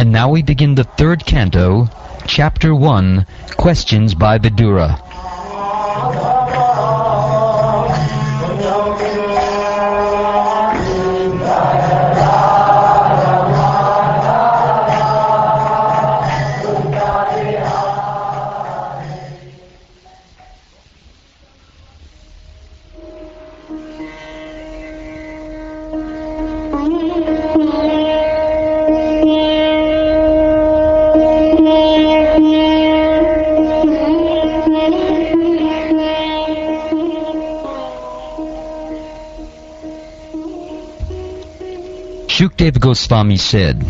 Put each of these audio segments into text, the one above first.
And now we begin the third canto, Chapter 1, Questions by Vidura. Shukdev Goswami said,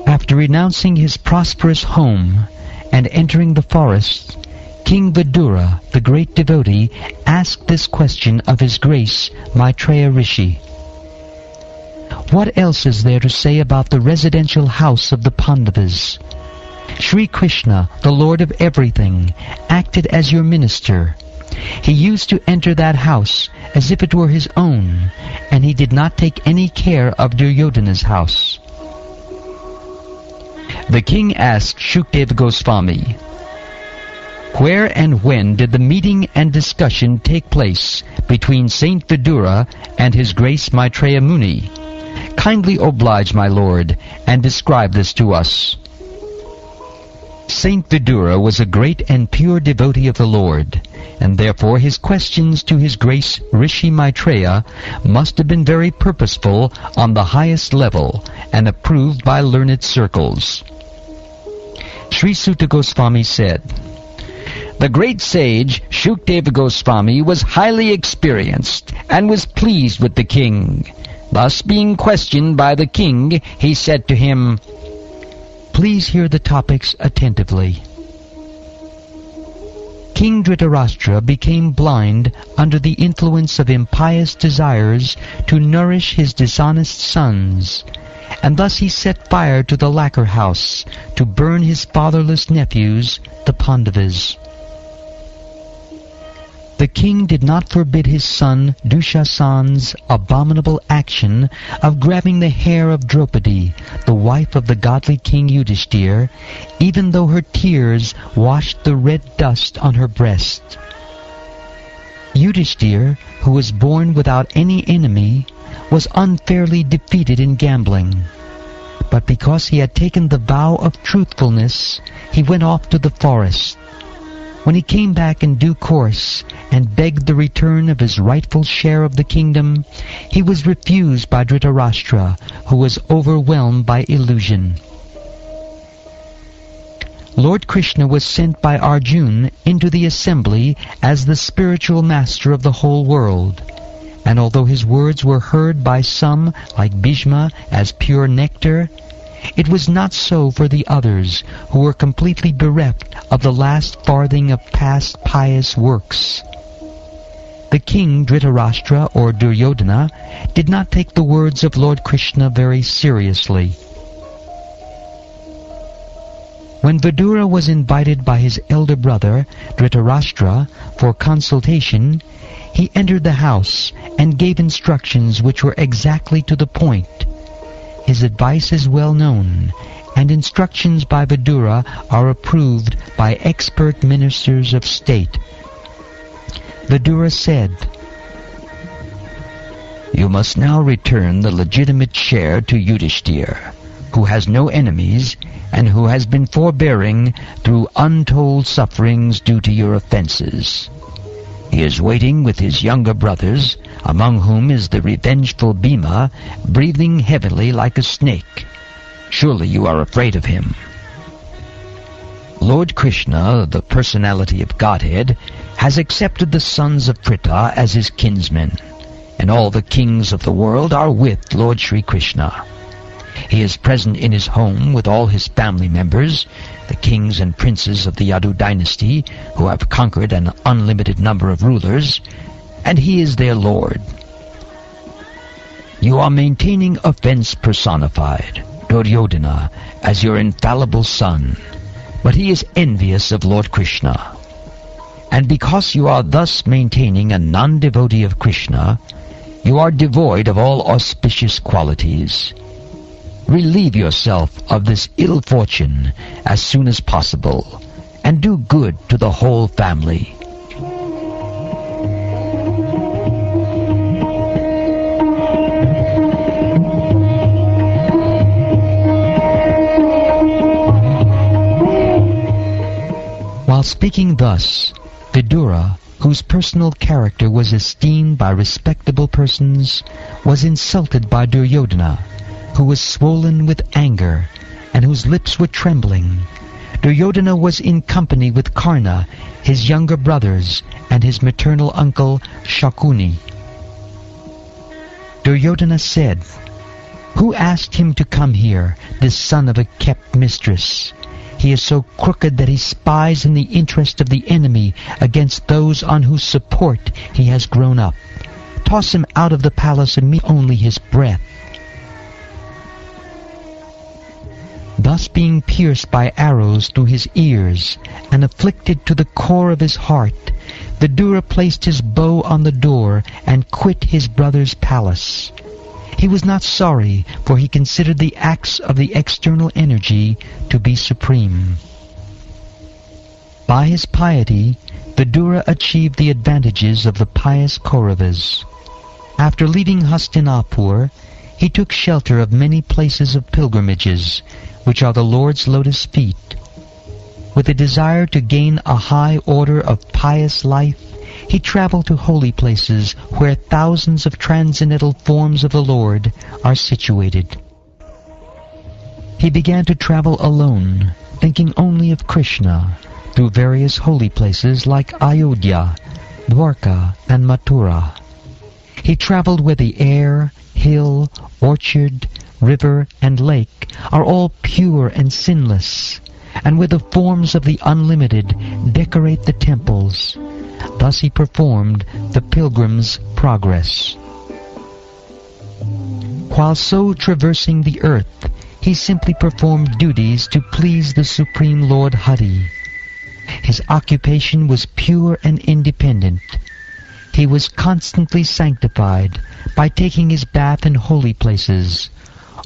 after renouncing his prosperous home and entering the forest, King Vidura, the great devotee, asked this question of His Grace Maitreya Rishi. What else is there to say about the residential house of the Pandavas? Sri Krishna, the Lord of everything, acted as your minister. He used to enter that house as if it were his own, and he did not take any care of Duryodhana's house. The king asked Shukdev Goswami, where and when did the meeting and discussion take place between Saint Vidura and His Grace Maitreya Muni? Kindly oblige, my lord, and describe this to us. Saint Vidura was a great and pure devotee of the Lord, and therefore his questions to His Grace Rishi Maitreya must have been very purposeful on the highest level and approved by learned circles. Sri Suta Goswami said, the great sage Shukdev Goswami was highly experienced and was pleased with the king. Thus, being questioned by the king, he said to him, please hear the topics attentively. King Dhritarashtra became blind under the influence of impious desires to nourish his dishonest sons, and thus he set fire to the lacquer house to burn his fatherless nephews, the Pandavas. The king did not forbid his son Dushasan's abominable action of grabbing the hair of Draupadi, the wife of the godly king Yudhishthir, even though her tears washed the red dust on her breast. Yudhishthir, who was born without any enemy, was unfairly defeated in gambling. But because he had taken the vow of truthfulness, he went off to the forest. When he came back in due course and begged the return of his rightful share of the kingdom, he was refused by Dhritarashtra, who was overwhelmed by illusion. Lord Krishna was sent by Arjuna into the assembly as the spiritual master of the whole world, and although his words were heard by some, like Bhishma, as pure nectar, it was not so for the others, who were completely bereft of the last farthing of past pious works. The king Dhritarashtra, or Duryodhana, did not take the words of Lord Krishna very seriously. When Vidura was invited by his elder brother, Dhritarashtra, for consultation, he entered the house and gave instructions which were exactly to the point. His advice is well known, and instructions by Vidura are approved by expert ministers of state. Vidura said, you must now return the legitimate share to Yudhishthir, who has no enemies and who has been forbearing through untold sufferings due to your offenses. He is waiting with his younger brothers, among whom is the revengeful Bhima, breathing heavily like a snake. Surely you are afraid of him. Lord Krishna, the personality of Godhead, has accepted the sons of Pritha as his kinsmen, and all the kings of the world are with Lord Sri Krishna. He is present in his home with all his family members, the kings and princes of the Yadu dynasty, who have conquered an unlimited number of rulers, and he is their lord. You are maintaining offense personified, Duryodhana, as your infallible son, but he is envious of Lord Krishna. And because you are thus maintaining a non-devotee of Krishna, you are devoid of all auspicious qualities. relieve yourself of this ill fortune as soon as possible, and do good to the whole family. While speaking thus, Vidura, whose personal character was esteemed by respectable persons, was insulted by Duryodhana, who was swollen with anger, and whose lips were trembling. Duryodhana was in company with Karna, his younger brothers, and his maternal uncle Shakuni. Duryodhana said, "Who asked him to come here, this son of a kept mistress? He is so crooked that he spies in the interest of the enemy against those on whose support he has grown up. Toss him out of the palace and meet only his breath." Thus being pierced by arrows through his ears and afflicted to the core of his heart, Vidura placed his bow on the door and quit his brother's palace. He was not sorry, for he considered the acts of the external energy to be supreme. By his piety, Vidura achieved the advantages of the pious Kauravas. After leaving Hastinapur, he took shelter of many places of pilgrimages, which are the Lord's lotus feet. With a desire to gain a high order of pious life, he traveled to holy places where thousands of transcendental forms of the Lord are situated. He began to travel alone, thinking only of Krishna, through various holy places like Ayodhya, Dwarka, and Mathura. He traveled where the air, hill, orchard, river, and lake are all pure and sinless, and where the forms of the unlimited decorate the temples. Thus he performed the pilgrim's progress. While so traversing the earth, he simply performed duties to please the Supreme Lord Hari. His occupation was pure and independent. He was constantly sanctified by taking his bath in holy places,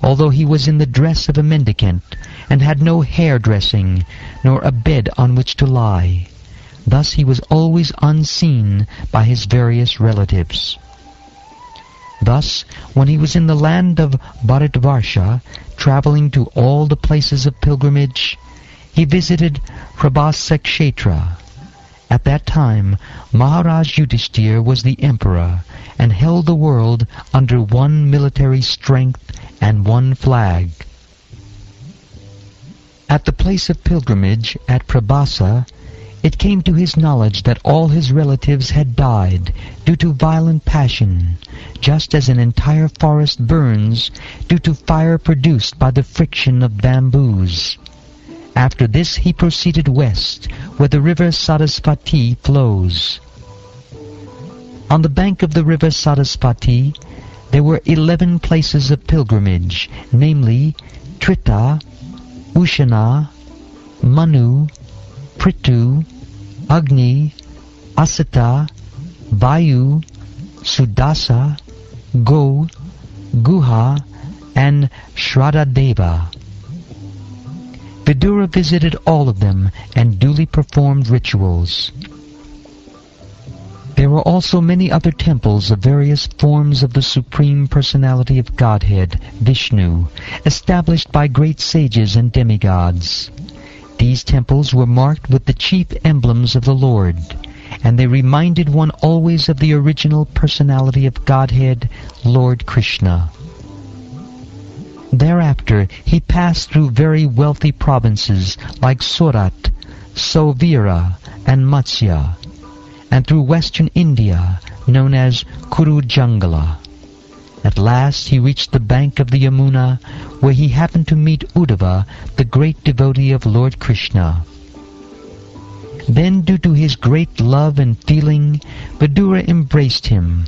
although he was in the dress of a mendicant and had no hair-dressing nor a bed on which to lie. Thus he was always unseen by his various relatives. Thus, when he was in the land of Bharatvarsha, traveling to all the places of pilgrimage, he visited Prabhasakshetra. At that time, Maharaj Yudhishthira was the emperor and held the world under one military strength and one flag. At the place of pilgrimage at Prabhasa, it came to his knowledge that all his relatives had died due to violent passion, just as an entire forest burns due to fire produced by the friction of bamboos. After this he proceeded west, where the river Sarasvati flows. On the bank of the river Sarasvati, there were 11 places of pilgrimage, namely Trita, Ushana, Manu, Prithu, Agni, Asita, Vayu, Sudasa, Go, Guha, and Shradadeva. Vidura visited all of them and duly performed rituals. There were also many other temples of various forms of the Supreme Personality of Godhead, Vishnu, established by great sages and demigods. These temples were marked with the chief emblems of the Lord, and they reminded one always of the original personality of Godhead, Lord Krishna. Thereafter he passed through very wealthy provinces like Surat, Sovira, and Matsya, and through western India, known as Kurujangala. At last he reached the bank of the Yamuna, where he happened to meet Uddhava, the great devotee of Lord Krishna. Then, due to his great love and feeling, Vidura embraced him,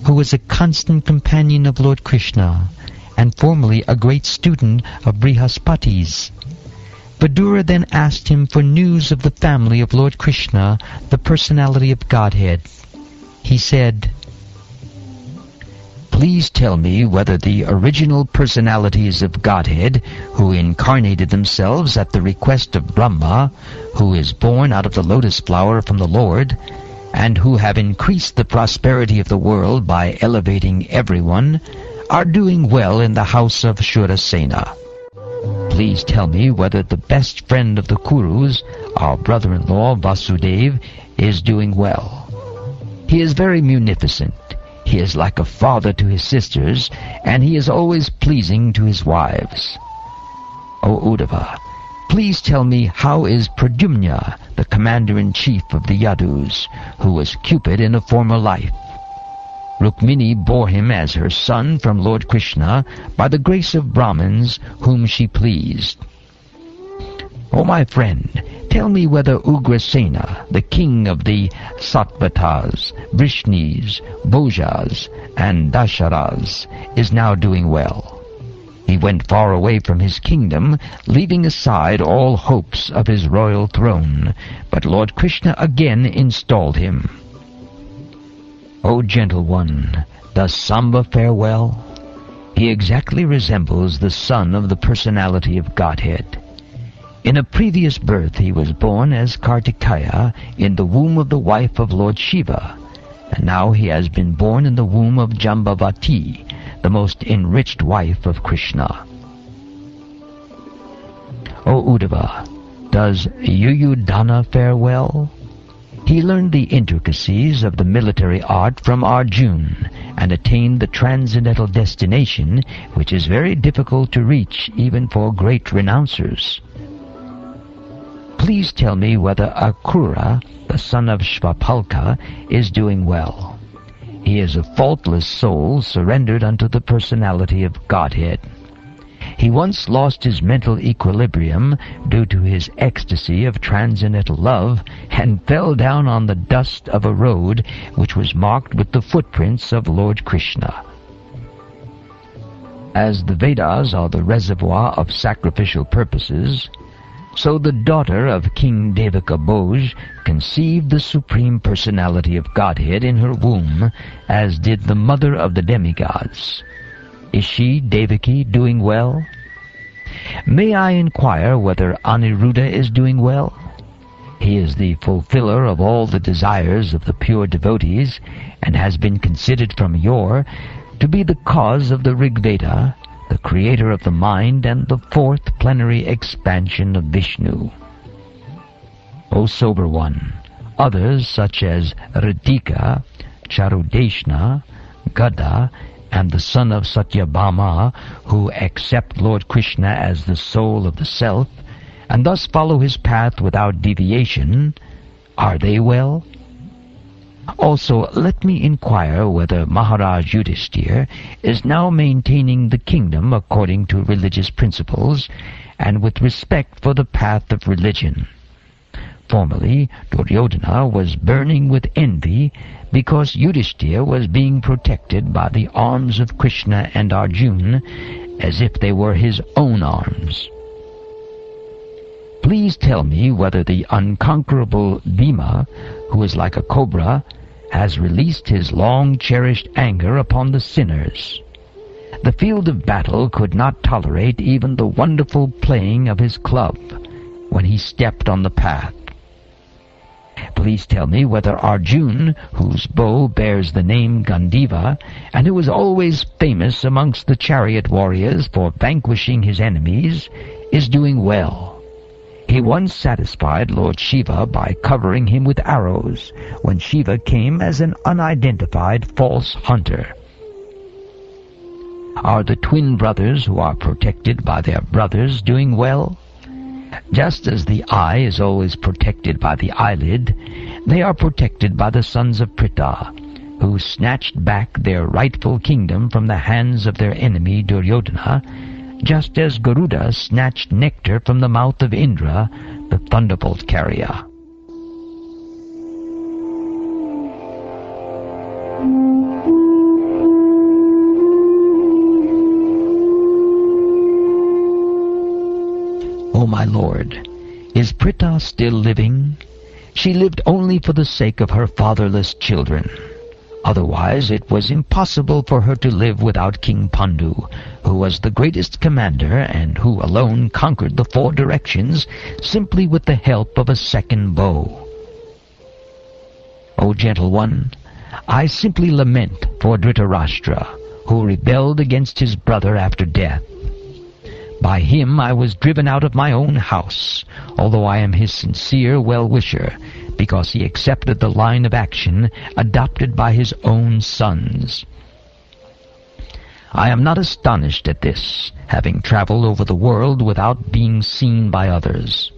who was a constant companion of Lord Krishna, and formerly a great student of Brihaspati's. Vidura then asked him for news of the family of Lord Krishna, the personality of Godhead. He said, Please tell me whether the original personalities of Godhead, who incarnated themselves at the request of Brahma, who is born out of the lotus flower from the Lord, and who have increased the prosperity of the world by elevating everyone, are doing well in the house of Shurasena. Please tell me whether the best friend of the Kurus, our brother-in-law Vasudev, is doing well. He is very munificent. He is like a father to his sisters, and he is always pleasing to his wives. O Uddhava, please tell me how is Pradyumna, the commander-in-chief of the Yadus, who was Cupid in a former life. Rukmini bore him as her son from Lord Krishna by the grace of Brahmins whom she pleased. O my friend, tell me whether Ugrasena, the king of the Sattvatas, Vrishnis, Bhojas, and Dasharas, is now doing well. He went far away from his kingdom, leaving aside all hopes of his royal throne, but Lord Krishna again installed him. O gentle one, does Samba fare well? He exactly resembles the son of the personality of Godhead. In a previous birth he was born as Kartikeya in the womb of the wife of Lord Shiva, and now he has been born in the womb of Jambavati, the most enriched wife of Krishna. O Uddhava, does Yuyudhana fare well? He learned the intricacies of the military art from Arjuna and attained the transcendental destination, which is very difficult to reach even for great renouncers. Please tell me whether Akrura, the son of Shvapalka, is doing well. He is a faultless soul surrendered unto the personality of Godhead. He once lost his mental equilibrium due to his ecstasy of transcendental love and fell down on the dust of a road which was marked with the footprints of Lord Krishna. As the Vedas are the reservoir of sacrificial purposes, so the daughter of King Devaka Bhoj conceived the Supreme Personality of Godhead in her womb, as did the mother of the demigods. Is she, Devaki, doing well? May I inquire whether Aniruddha is doing well? He is the fulfiller of all the desires of the pure devotees, and has been considered from yore to be the cause of the Rigveda, the creator of the mind, and the fourth plenary expansion of Vishnu. O sober one, others such as Radhika, Charudeshna, Gada, and the son of Satyabhama, who accept Lord Krishna as the soul of the self, and thus follow his path without deviation, are they well? Also, let me inquire whether Maharaj Yudhishthira is now maintaining the kingdom according to religious principles, and with respect for the path of religion. Formerly, Duryodhana was burning with envy because Yudhishthira was being protected by the arms of Krishna and Arjuna as if they were his own arms. Please tell me whether the unconquerable Bhima, who is like a cobra, has released his long-cherished anger upon the sinners. The field of battle could not tolerate even the wonderful playing of his club when he stepped on the path. Please tell me whether Arjuna, whose bow bears the name Gandiva, and who is always famous amongst the chariot warriors for vanquishing his enemies, is doing well. He once satisfied Lord Shiva by covering him with arrows, when Shiva came as an unidentified false hunter. Are the twin brothers who are protected by their brothers doing well? Just as the eye is always protected by the eyelid, they are protected by the sons of Pritha, who snatched back their rightful kingdom from the hands of their enemy Duryodhana, just as Garuda snatched nectar from the mouth of Indra, the thunderbolt carrier. O my lord, is Pritha still living? She lived only for the sake of her fatherless children. Otherwise it was impossible for her to live without King Pandu, who was the greatest commander and who alone conquered the 4 directions simply with the help of a second bow. O gentle one, I simply lament for Dhritarashtra, who rebelled against his brother after death. By him I was driven out of my own house, although I am his sincere well-wisher, because he accepted the line of action adopted by his own sons. I am not astonished at this, having traveled over the world without being seen by others.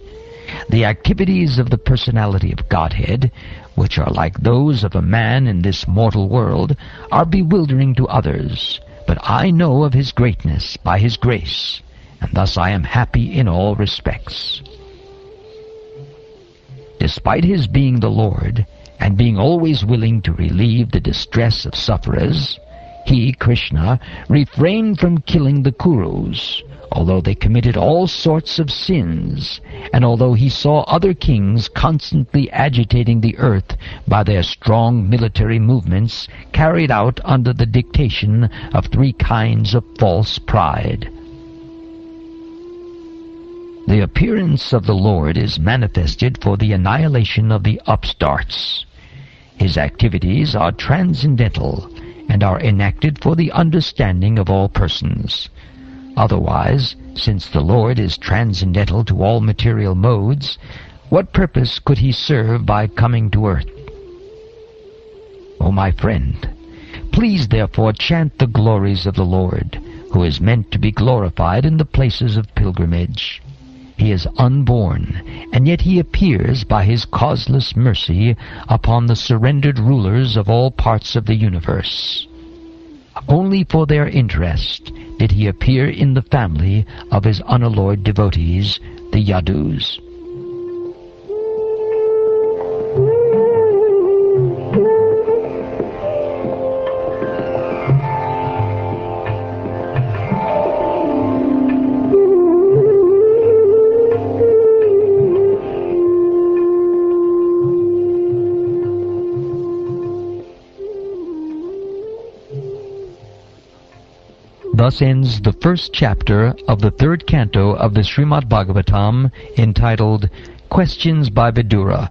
The activities of the personality of Godhead, which are like those of a man in this mortal world, are bewildering to others, but I know of his greatness by his grace, and thus I am happy in all respects. Despite his being the Lord, and being always willing to relieve the distress of sufferers, he, Krishna, refrained from killing the Kurus, although they committed all sorts of sins, and although he saw other kings constantly agitating the earth by their strong military movements carried out under the dictation of 3 kinds of false pride. The appearance of the Lord is manifested for the annihilation of the upstarts. His activities are transcendental and are enacted for the understanding of all persons. Otherwise, since the Lord is transcendental to all material modes, what purpose could he serve by coming to earth? O my friend, please therefore chant the glories of the Lord, who is meant to be glorified in the places of pilgrimage. He is unborn, and yet he appears by his causeless mercy upon the surrendered rulers of all parts of the universe. Only for their interest did he appear in the family of his unalloyed devotees, the Yadus. Thus ends the first chapter of the 3rd canto of the Srimad Bhagavatam, entitled Questions by Vidura.